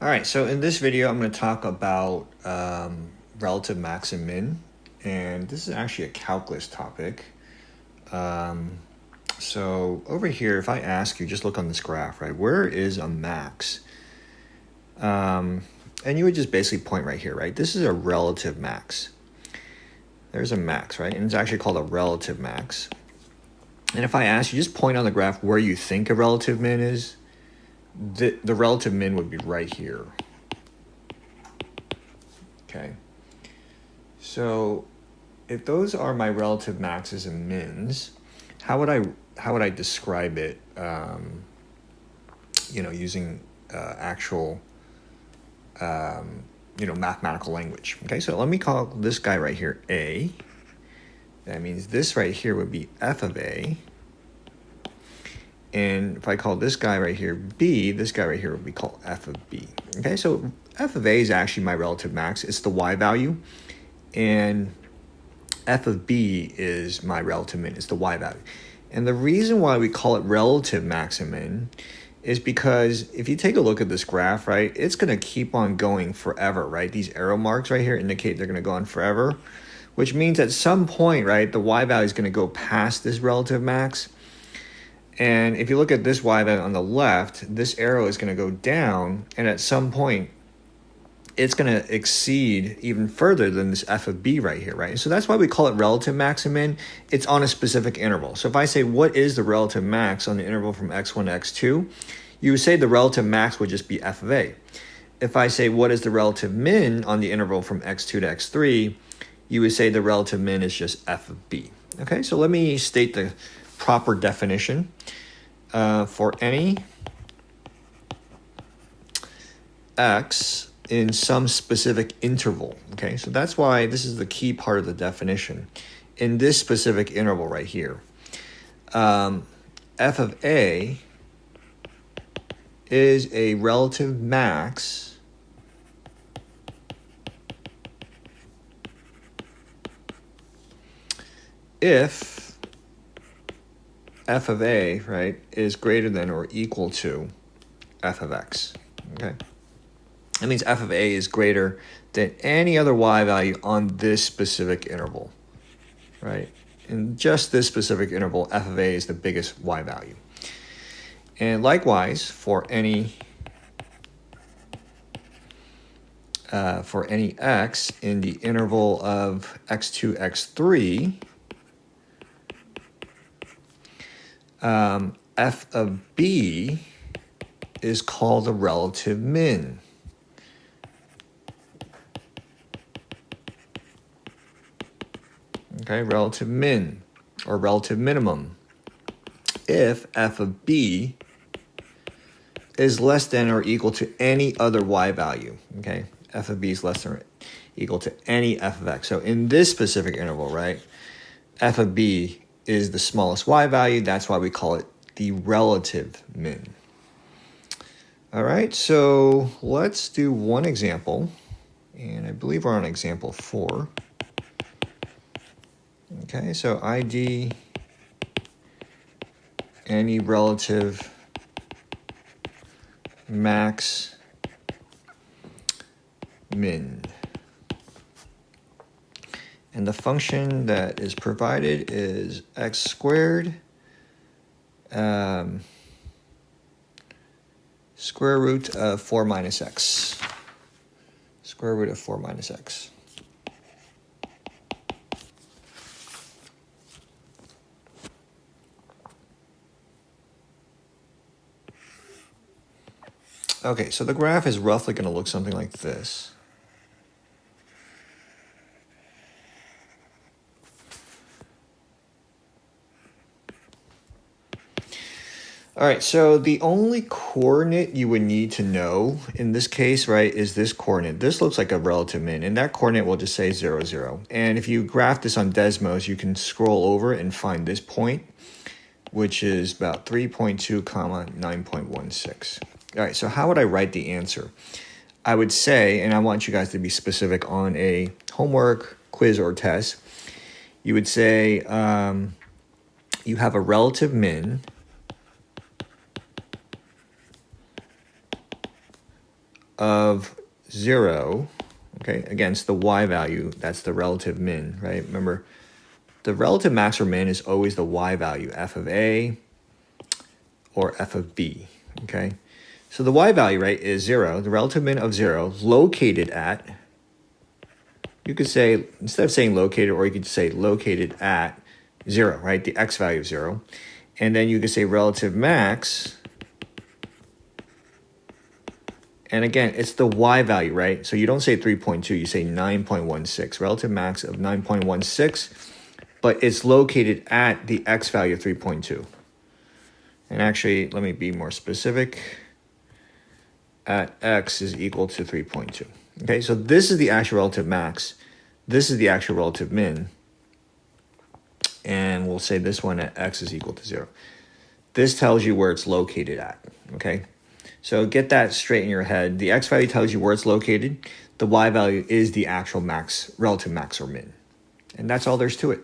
All right, so in this video, I'm going to talk about relative max and min, and this is actually a calculus topic. So over here, if I ask you, just look on this graph, right? Where is a max? And you would just basically point right here, right? This is a relative max. There's a max, right? And it's actually called a relative max. And if I ask you, just point on the graph where you think a relative min is, the relative min would be right here. Okay. So if those are my relative maxes and mins, how would I describe it? Using actual mathematical language. Okay, so let me call this guy right here A. That means this right here would be f of A. And if I call this guy right here B, this guy right here would be called f of B. Okay, so f of A is actually my relative max. It's the y value. And f of B is my relative min. It's the y value. And the reason why we call it relative max and min is because if you take a look at this graph, right, it's going to keep on going forever, right? These arrow marks right here indicate they're going to go on forever, which means at some point, right, the y value is going to go past this relative max. And if you look at this y value on the left, this arrow is going to go down, and at some point, it's going to exceed even further than this f of b right here, right? So that's why we call it relative max and min. It's on a specific interval. So if I say, what is the relative max on the interval from x1 to x2? You would say the relative max would just be f of a. If I say, what is the relative min on the interval from x2 to x3? You would say the relative min is just f of b. Okay, so let me state the proper definition. For any x in some specific interval. Okay, so that's why this is the key part of the definition. In this specific interval right here, f of a is a relative max if f of a, right, is greater than or equal to f of x. Okay. That means f of a is greater than any other y value on this specific interval, right? In just this specific interval, f of a is the biggest y value. And likewise, for any x in the interval of x2, x3, f of b is called a relative min. Okay, relative min or relative minimum if f of b is less than or equal to any other y value. Okay, f of b is less than or equal to any f of x. So in this specific interval, right, f of b is the smallest y value. That's why we call it the relative min. All right, so let's do one example. And I believe we're on example 4. Okay, so ID any relative max min. And the function that is provided is x squared square root of 4 minus x. Square root of 4 minus x. Okay, so the graph is roughly going to look something like this. All right, so the only coordinate you would need to know in this case, right, is this coordinate. This looks like a relative min, and that coordinate will just say 0, 0. And if you graph this on Desmos, you can scroll over and find this point, which is about 3.2, 9.16. All right, so how would I write the answer? I would say, and I want you guys to be specific on a homework, quiz, or test. You would say you have a relative min of 0, okay, against the y value, that's the relative min, right? Remember, the relative max or min is always the y value, f of a or f of b, okay? So the y value, right, is 0, the relative min of 0, located at, you could say, instead of saying located, or you could say located at 0, right, the x value of 0. And then you could say relative max, and again, it's the y value, right? So you don't say 3.2, you say 9.16, relative max of 9.16, but it's located at the x value of 3.2. And actually, let me be more specific. At x is equal to 3.2. Okay, so this is the actual relative max. This is the actual relative min. And we'll say this one at x is equal to 0. This tells you where it's located at, okay? So get that straight in your head. The x value tells you where it's located. The y value is the actual max, relative max or min. And that's all there's to it.